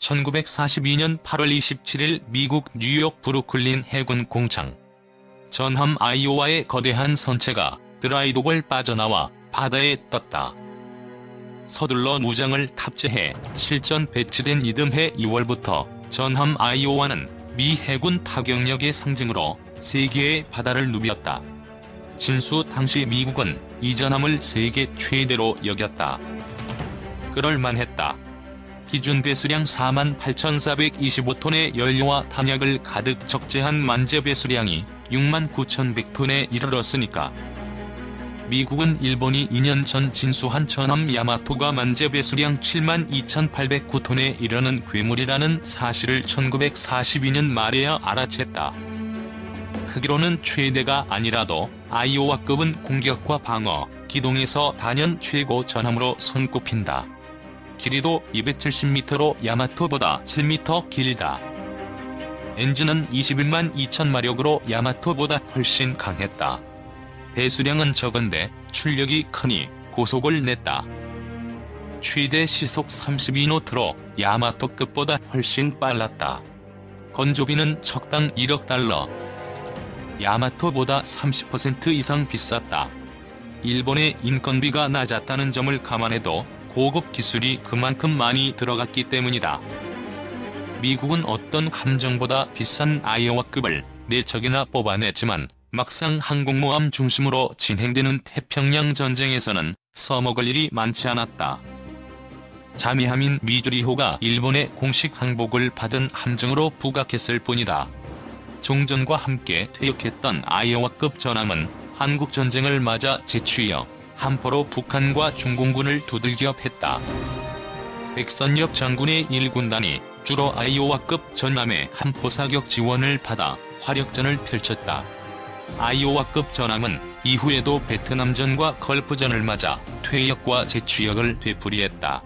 1942년 8월 27일 미국 뉴욕 브루클린 해군 공장. 전함 아이오와의 거대한 선체가 드라이독을 빠져나와 바다에 떴다. 서둘러 무장을 탑재해 실전 배치된 이듬해 2월부터 전함 아이오와는 미 해군 타격력의 상징으로 세계의 바다를 누볐다. 진수 당시 미국은 이 전함을 세계 최대로 여겼다. 그럴만했다. 기준 배수량 48,425톤의 연료와 탄약을 가득 적재한 만재 배수량이 69,100톤에 이르렀으니까. 미국은 일본이 2년 전 진수한 전함 야마토가 만재 배수량 72,809톤에 이르는 괴물이라는 사실을 1942년 말에야 알아챘다. 크기로는 최대가 아니라도 아이오와급은 공격과 방어, 기동에서 단연 최고 전함으로 손꼽힌다. 길이도 270m로 야마토보다 7m 길다. 엔진은 21만 2천마력으로 야마토보다 훨씬 강했다. 배수량은 적은데 출력이 크니 고속을 냈다. 최대 시속 32노트로 야마토급보다 훨씬 빨랐다. 건조비는 척당 1억 달러. 야마토보다 30% 이상 비쌌다. 일본의 인건비가 낮았다는 점을 감안해도 고급 기술이 그만큼 많이 들어갔기 때문이다. 미국은 어떤 함정보다 비싼 아이오와급을 4척이나 뽑아냈지만 막상 항공모함 중심으로 진행되는 태평양 전쟁에서는 써먹을 일이 많지 않았다. 자미함인 미주리호가 일본의 공식 항복을 받은 함정으로 부각했을 뿐이다. 종전과 함께 퇴역했던 아이오와급 전함은 한국전쟁을 맞아 재취여 함포로 북한과 중공군을 두들겨 팼다. 백선엽 장군의 1군단이 주로 아이오와급 전함의 함포 사격 지원을 받아 화력전을 펼쳤다. 아이오와급 전함은 이후에도 베트남전과 걸프전을 맞아 퇴역과 재취역을 되풀이했다.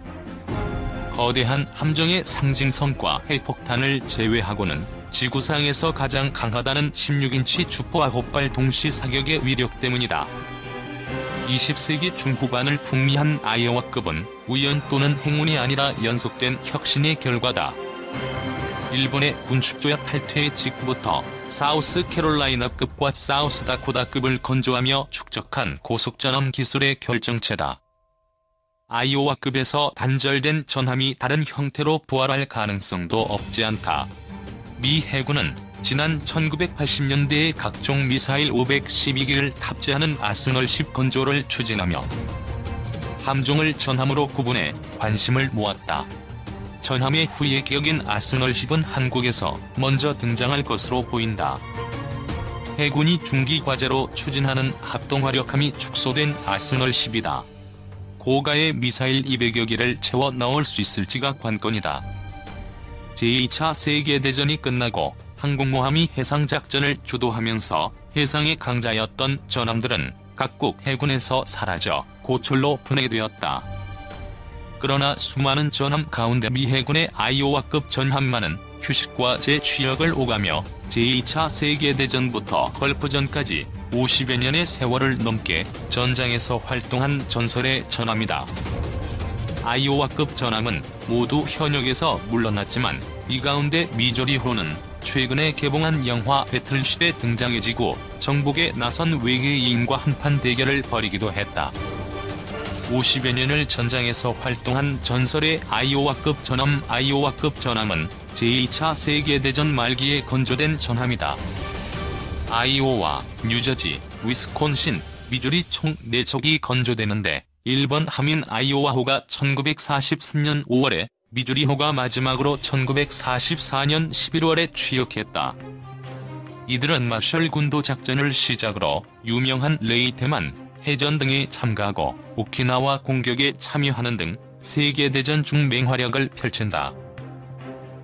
거대한 함정의 상징성과 핵폭탄을 제외하고는 지구상에서 가장 강하다는 16인치 주포 9발 동시 사격의 위력 때문이다. 20세기 중후반을 풍미한 아이오와급은 우연 또는 행운이 아니라 연속된 혁신의 결과다. 일본의 군축조약 탈퇴 직후부터 사우스캐롤라이나급과 사우스다코다급을 건조하며 축적한 고속전함 기술의 결정체다. 아이오와급에서 단절된 전함이 다른 형태로 부활할 가능성도 없지 않다. 미 해군은 지난 1980년대에 각종 미사일 512기를 탑재하는 아스널 10 건조를 추진하며 함종을 전함으로 구분해 관심을 모았다. 전함의 후예 격인 아스널 10은 한국에서 먼저 등장할 것으로 보인다. 해군이 중기 과제로 추진하는 합동화력함이 축소된 아스널 10이다. 고가의 미사일 200여 개를 채워 넣을 수 있을지가 관건이다. 제2차 세계대전이 끝나고 항공모함이 해상작전을 주도하면서 해상의 강자였던 전함들은 각국 해군에서 사라져 고철로 분해되었다. 그러나 수많은 전함 가운데 미 해군의 아이오와급 전함만은 휴식과 재취역을 오가며 제2차 세계대전부터 걸프전까지 50여 년의 세월을 넘게 전장에서 활동한 전설의 전함이다. 아이오와급 전함은 모두 현역에서 물러났지만 이 가운데 미조리호는 최근에 개봉한 영화 배틀쉽에 등장해지고 정복에 나선 외계인과 한판 대결을 벌이기도 했다. 50여 년을 전장에서 활동한 전설의 아이오와급 전함. 아이오와급 전함은 제2차 세계대전 말기에 건조된 전함이다. 아이오와, 뉴저지, 위스콘신, 미주리 총 4척이 건조되는데 1번 함인 아이오와호가 1943년 5월에, 미주리호가 마지막으로 1944년 11월에 취역했다. 이들은 마셜 군도 작전을 시작으로 유명한 레이테만 해전 등에 참가하고 오키나와 공격에 참여하는 등 세계대전 중 맹활약을 펼친다.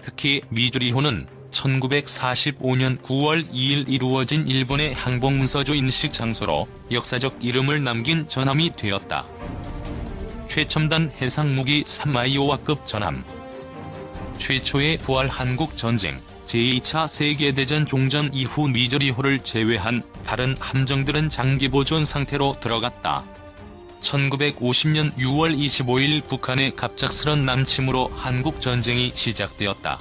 특히 미주리호는 1945년 9월 2일 이루어진 일본의 항복문서조 인식 장소로 역사적 이름을 남긴 전함이 되었다. 최첨단 해상무기 3아이오와급 전함. 최초의 부활 한국전쟁, 제2차 세계대전 종전 이후 미주리호를 제외한 다른 함정들은 장기보존 상태로 들어갔다. 1950년 6월 25일 북한의 갑작스런 남침으로 한국 전쟁이 시작되었다.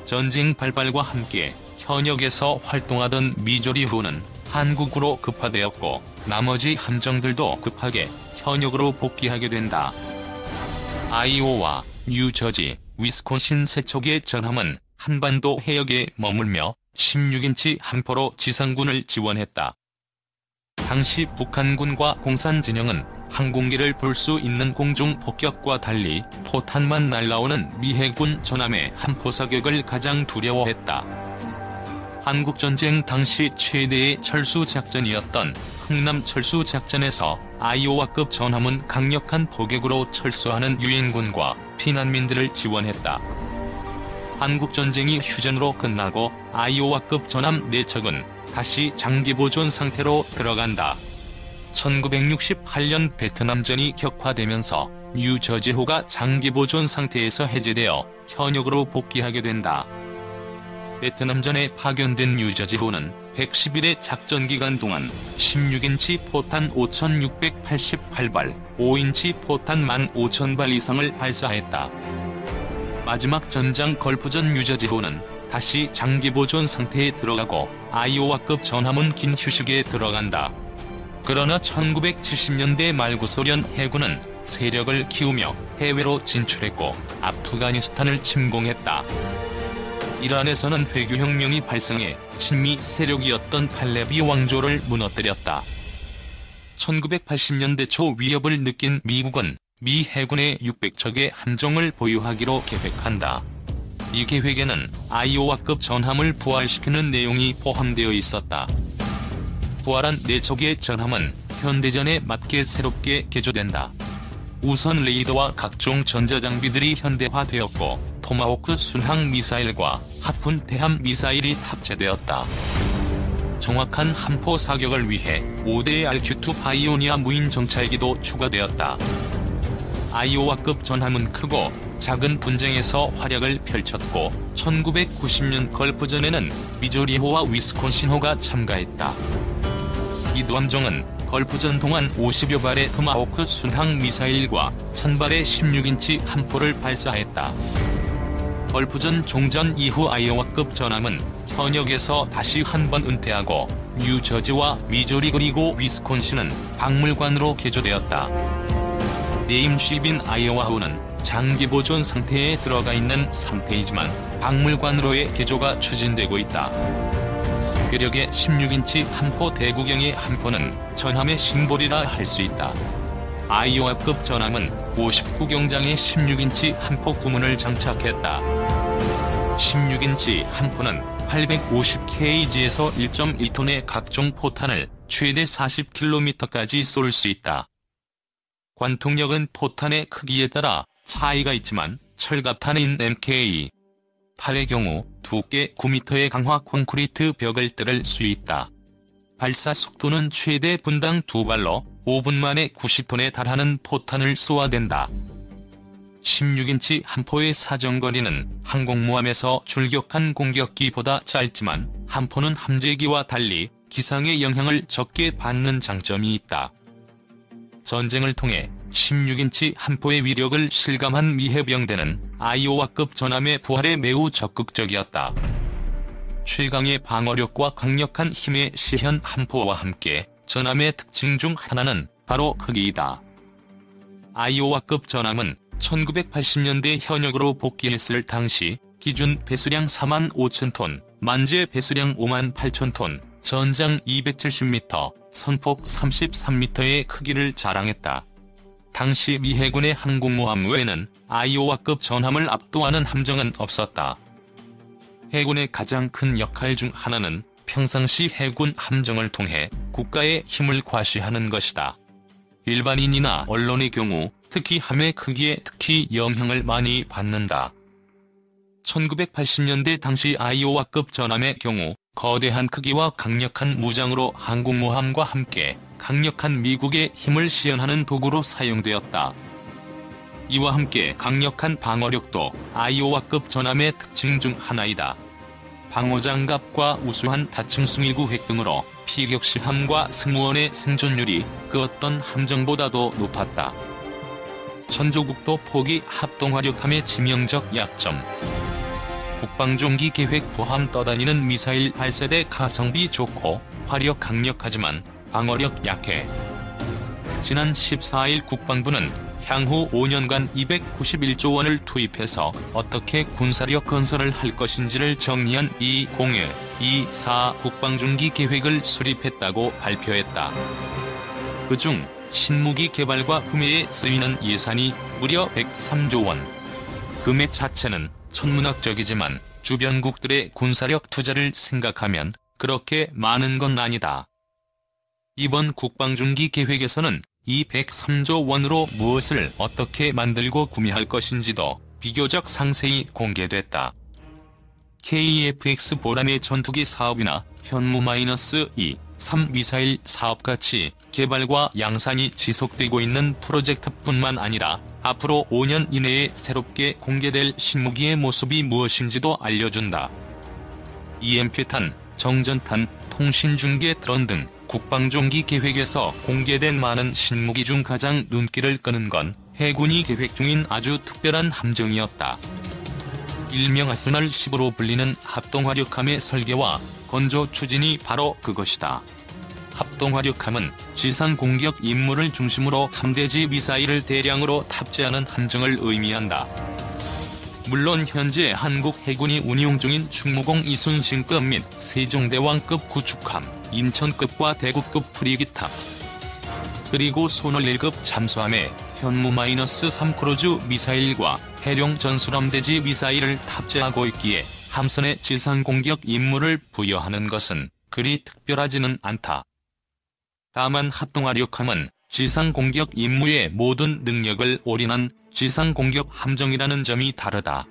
전쟁 발발과 함께 현역에서 활동하던 미조리호는 한국으로 급파되었고 나머지 함정들도 급하게 현역으로 복귀하게 된다. 아이오와 뉴저지, 위스콘신 세 척의 전함은 한반도 해역에 머물며 16인치 함포로 지상군을 지원했다. 당시 북한군과 공산진영은 항공기를 볼 수 있는 공중 폭격과 달리 포탄만 날라오는 미 해군 전함의 함포 사격을 가장 두려워했다. 한국전쟁 당시 최대의 철수작전이었던 흥남 철수작전에서 아이오와급 전함은 강력한 포격으로 철수하는 유엔군과 피난민들을 지원했다. 한국전쟁이 휴전으로 끝나고 아이오와급 전함 4척은 다시 장기보존 상태로 들어간다. 1968년 베트남전이 격화되면서 뉴저지호가 장기보존 상태에서 해제되어 현역으로 복귀하게 된다. 베트남전에 파견된 뉴저지호는 110일의 작전기간 동안 16인치 포탄 5,688발, 5인치 포탄 15,000발 이상을 발사했다. 마지막 전장 걸프전 뉴저지호는 다시 장기보존 상태에 들어가고 아이오와급 전함은 긴 휴식에 들어간다. 그러나 1970년대 말 구소련 해군은 세력을 키우며 해외로 진출했고 아프가니스탄을 침공했다. 이란에서는 회교혁명이 발생해 친미 세력이었던 팔레비 왕조를 무너뜨렸다. 1980년대 초 위협을 느낀 미국은 미 해군의 600척의 함정을 보유하기로 계획한다. 이 계획에는 아이오와급 전함을 부활시키는 내용이 포함되어 있었다. 부활한 4척의 전함은 현대전에 맞게 새롭게 개조된다. 우선 레이더와 각종 전자장비들이 현대화되었고 토마호크 순항 미사일과 하푼 대함 미사일이 탑재되었다. 정확한 함포 사격을 위해 5대의 RQ-2 파이오니아 무인 정찰기도 추가되었다. 아이오와급 전함은 크고 작은 분쟁에서 활약을 펼쳤고 1990년 걸프전에는 미조리호와 위스콘신호가 참가했다. 이 두 함정은 걸프전 동안 50여 발의 토마호크 순항 미사일과 1000발의 16인치 함포를 발사했다. 걸프전 종전 이후 아이오와급 전함은 현역에서 다시 한 번 은퇴하고 뉴저지와 미조리 그리고 위스콘신은 박물관으로 개조되었다. 네임쉽인 아이오와호는 장기보존 상태에 들어가 있는 상태이지만 박물관으로의 개조가 추진되고 있다. 괴력의 16인치 함포 대구경의 함포는 전함의 심볼이라 할 수 있다. 아이오와급 전함은 59경장의 16인치 함포 구문을 장착했다. 16인치 함포는 850kg에서 1.1톤의 각종 포탄을 최대 40km까지 쏠 수 있다. 관통력은 포탄의 크기에 따라 차이가 있지만 철갑탄인 MK8의 경우 두께 9m의 강화 콘크리트 벽을 뚫을 수 있다. 발사 속도는 최대 분당 2발로 5분 만에 90톤에 달하는 포탄을 쏘아댄다. 16인치 함포의 사정거리는 항공모함에서 출격한 공격기보다 짧지만 함포는 함재기와 달리 기상의 영향을 적게 받는 장점이 있다. 전쟁을 통해 16인치 함포의 위력을 실감한 미 해병대는 아이오와급 전함의 부활에 매우 적극적이었다. 최강의 방어력과 강력한 힘의 시현 함포와 함께 전함의 특징 중 하나는 바로 크기이다. 아이오와급 전함은 1980년대 현역으로 복귀했을 당시 기준 배수량 45,000톤, 만재 배수량 58,000톤, 전장 270m, 선폭 33m의 크기를 자랑했다. 당시 미 해군의 항공모함 외에는 아이오와급 전함을 압도하는 함정은 없었다. 해군의 가장 큰 역할 중 하나는 평상시 해군 함정을 통해 국가의 힘을 과시하는 것이다. 일반인이나 언론의 경우 특히 함의 크기에 특히 영향을 많이 받는다. 1980년대 당시 아이오와급 전함의 경우 거대한 크기와 강력한 무장으로 항공모함과 함께 강력한 미국의 힘을 시연하는 도구로 사용되었다. 이와 함께 강력한 방어력도 아이오와급 전함의 특징 중 하나이다. 방호장갑과 우수한 다층 숭이구 핵 등으로 피격시함과 승무원의 생존율이 그 어떤 함정보다도 높았다. 천조국도 포기 합동화력함의 치명적 약점. 국방종기 계획 포함 떠다니는 미사일 발사대 가성비 좋고 화력 강력하지만 방어력 약해. 지난 14일 국방부는 향후 5년간 291조 원을 투입해서 어떻게 군사력 건설을 할 것인지를 정리한 2024 국방중기 계획을 수립했다고 발표했다. 그중 신무기 개발과 구매에 쓰이는 예산이 무려 103조 원. 금액 자체는 천문학적이지만 주변국들의 군사력 투자를 생각하면 그렇게 많은 건 아니다. 이번 국방중기 계획에서는 이 103조 원으로 무엇을 어떻게 만들고 구매할 것인지도 비교적 상세히 공개됐다. KF-X 보람의 전투기 사업이나 현무-2, 3 미사일 사업같이 개발과 양산이 지속되고 있는 프로젝트뿐만 아니라 앞으로 5년 이내에 새롭게 공개될 신무기의 모습이 무엇인지도 알려준다. EMP탄, 정전탄, 통신중계 드론 등 국방종기 계획에서 공개된 많은 신무기 중 가장 눈길을 끄는 건 해군이 계획 중인 아주 특별한 함정이었다. 일명 아스널 10으로 불리는 합동화력함의 설계와 건조 추진이 바로 그것이다. 합동화력함은 지상공격 임무를 중심으로 함대지 미사일을 대량으로 탑재하는 함정을 의미한다. 물론 현재 한국 해군이 운용 중인 충무공 이순신급 및 세종대왕급 구축함, 인천급과 대구급 프리기탑, 그리고 손월 1급 잠수함에 현무-3 크루즈 미사일과 해룡 전술함대지 미사일을 탑재하고 있기에 함선의 지상공격 임무를 부여하는 것은 그리 특별하지는 않다. 다만 합동화력함은 지상공격 임무의 모든 능력을 올인한 지상공격 함정이라는 점이 다르다.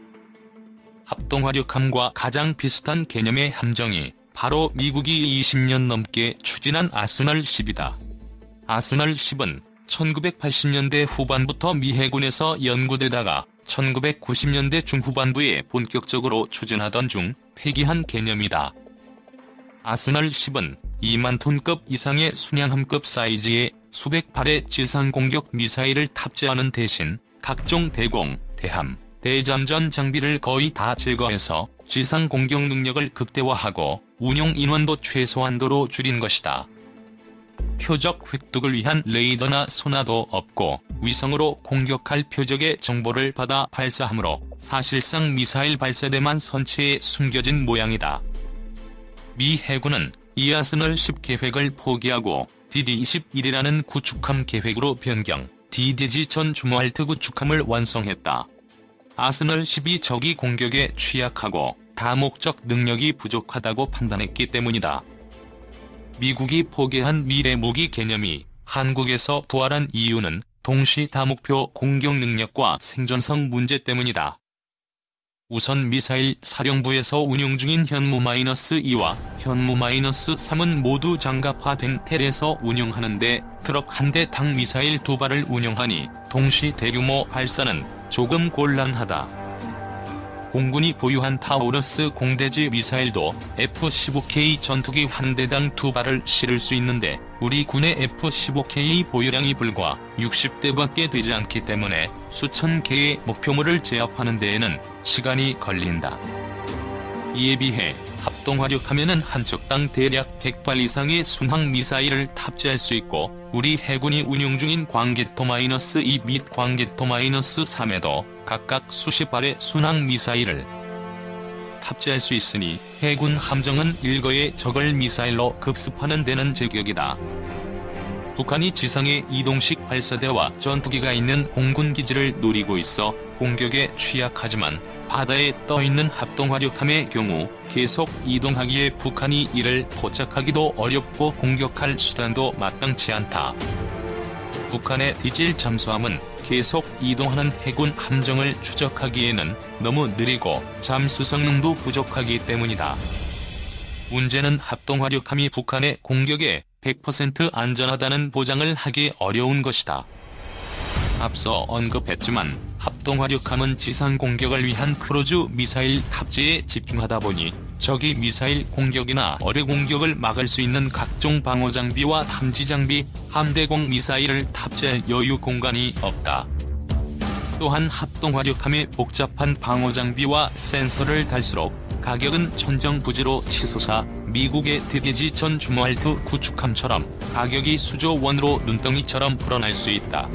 합동화력함과 가장 비슷한 개념의 함정이 바로 미국이 20년 넘게 추진한 아스널 10이다. 아스널 10은 1980년대 후반부터 미 해군에서 연구되다가 1990년대 중후반부에 본격적으로 추진하던 중 폐기한 개념이다. 아스널 10은 2만 톤급 이상의 순양함급 사이즈의 수백 발의 지상공격 미사일을 탑재하는 대신 각종 대공, 대함, 대잠전 장비를 거의 다 제거해서 지상공격 능력을 극대화하고 운용 인원도 최소한도로 줄인 것이다. 표적 획득을 위한 레이더나 소나도 없고 위성으로 공격할 표적의 정보를 받아 발사하므로 사실상 미사일 발사대만 선체에 숨겨진 모양이다. 미 해군은 이 아스널 10 계획을 포기하고 DD-21이라는 구축함 계획으로 변경, DDG 전 주머할트 구축함을 완성했다. 아스널 10이 적이 공격에 취약하고 다목적 능력이 부족하다고 판단했기 때문이다. 미국이 포기한 미래 무기 개념이 한국에서 부활한 이유는 동시 다목표 공격 능력과 생존성 문제 때문이다. 우선 미사일 사령부에서 운용 중인 현무-2와 현무-3은 모두 장갑화된 텔에서 운용하는데 트럭 한 대 당 미사일 2발을 운용하니 동시 대규모 발사는 조금 곤란하다. 공군이 보유한 타우러스 공대지 미사일도 F-15K 전투기 한 대당 2발을 실을 수 있는데 우리 군의 F-15K 보유량이 불과 60대밖에 되지 않기 때문에 수천 개의 목표물을 제압하는 데에는 시간이 걸린다. 이에 비해 합동화력하면은 한 척당 대략 100발 이상의 순항 미사일을 탑재할 수 있고 우리 해군이 운용 중인 광개토-2 및 광개토-3에도 각각 수십 발의 순항 미사일을 탑재할 수 있으니 해군 함정은 일거에 적을 미사일로 급습하는 데는 제격이다. 북한이 지상에 이동식 발사대와 전투기가 있는 공군기지를 노리고 있어 공격에 취약하지만 바다에 떠있는 합동화력함의 경우 계속 이동하기에 북한이 이를 포착하기도 어렵고 공격할 수단도 마땅치 않다. 북한의 디젤 잠수함은 계속 이동하는 해군 함정을 추적하기에는 너무 느리고 잠수 성능도 부족하기 때문이다. 문제는 합동화력함이 북한의 공격에 100% 안전하다는 보장을 하기 어려운 것이다. 앞서 언급했지만 합동화력함은 지상 공격을 위한 크루즈 미사일 탑재에 집중하다 보니 적이 미사일 공격이나 어뢰 공격을 막을 수 있는 각종 방어장비와 탐지장비, 함대공 미사일을 탑재할 여유 공간이 없다. 또한 합동화력함에 복잡한 방어장비와 센서를 달수록 가격은 천정부지로 치솟아 미국의 드게지 전 주머할트 구축함처럼 가격이 수조 원으로 눈덩이처럼 불어날 수 있다.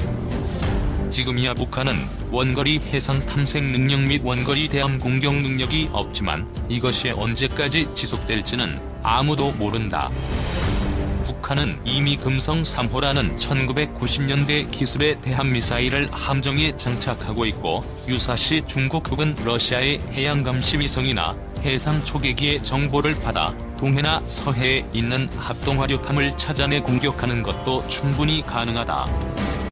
지금이야 북한은 원거리 해상 탐색 능력 및 원거리 대함 공격 능력이 없지만 이것이 언제까지 지속될지는 아무도 모른다. 북한은 이미 금성 3호라는 1990년대 기술의 대함미사일을 함정에 장착하고 있고 유사시 중국은 러시아의 해양감시위성이나 해상 초계기의 정보를 받아 동해나 서해에 있는 합동화력함을 찾아내 공격하는 것도 충분히 가능하다.